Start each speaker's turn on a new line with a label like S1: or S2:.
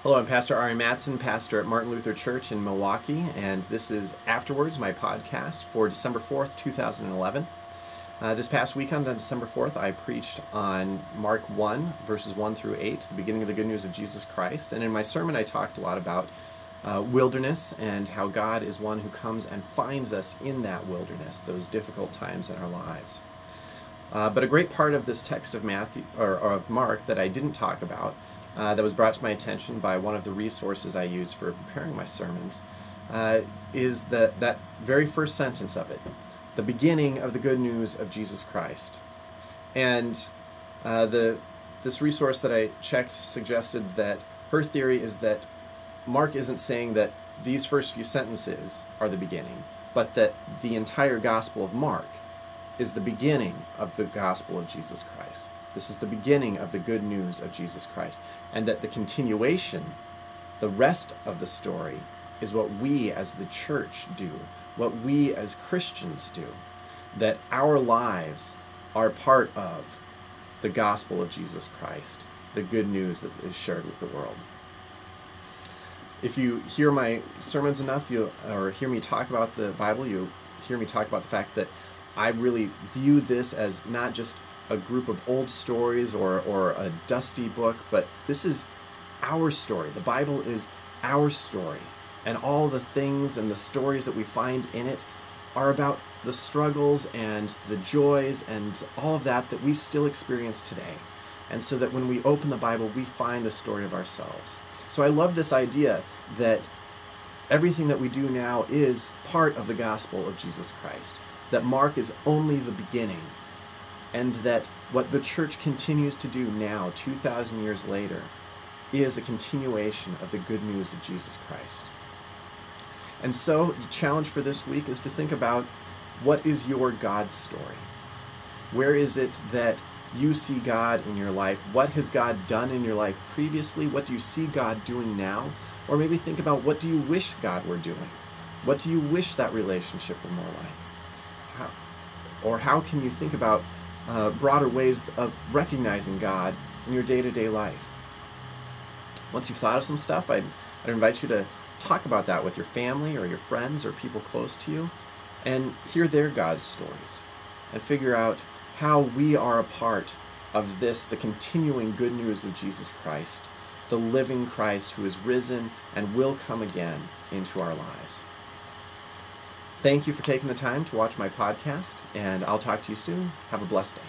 S1: Hello, I'm Pastor Ari Mattson, pastor at Martin Luther Church in Milwaukee, and this is AfterWords, my podcast for December 4th, 2011. This past weekend on December 4th, I preached on Mark 1, verses 1 through 8, the beginning of the good news of Jesus Christ. And in my sermon, I talked a lot about wilderness and how God is one who comes and finds us in that wilderness, those difficult times in our lives. But a great part of this text of Mark that I didn't talk about, that was brought to my attention by one of the resources I use for preparing my sermons, is that very first sentence of it, the beginning of the good news of Jesus Christ. And this resource that I checked suggested that her theory is that Mark isn't saying that these first few sentences are the beginning, but that the entire Gospel of Mark is the beginning of the gospel of Jesus Christ. This is the beginning of the good news of Jesus Christ. And that the continuation, the rest of the story, is what we as the church do, what we as Christians do. That our lives are part of the gospel of Jesus Christ, the good news that is shared with the world. If you hear my sermons enough, or hear me talk about the Bible, you hear me talk about the fact that I really view this as not just a group of old stories or a dusty book, but this is our story. The Bible is our story. And all the things and the stories that we find in it are about the struggles and the joys and all of that we still experience today. And so that when we open the Bible, we find the story of ourselves. So I love this idea that everything that we do now is part of the gospel of Jesus Christ. That Mark is only the beginning, and that what the church continues to do now, 2,000 years later, is a continuation of the good news of Jesus Christ. And so the challenge for this week is to think about, what is your God story? Where is it that you see God in your life? What has God done in your life previously? What do you see God doing now? Or maybe think about, what do you wish God were doing? What do you wish that relationship were more like? How can you think about broader ways of recognizing God in your day-to-day life? Once you've thought of some stuff, I'd invite you to talk about that with your family or your friends or people close to you, and hear their God stories, and figure out how we are a part of this, the continuing good news of Jesus Christ, the living Christ who is risen and will come again into our lives. Thank you for taking the time to watch my podcast, and I'll talk to you soon. Have a blessed day.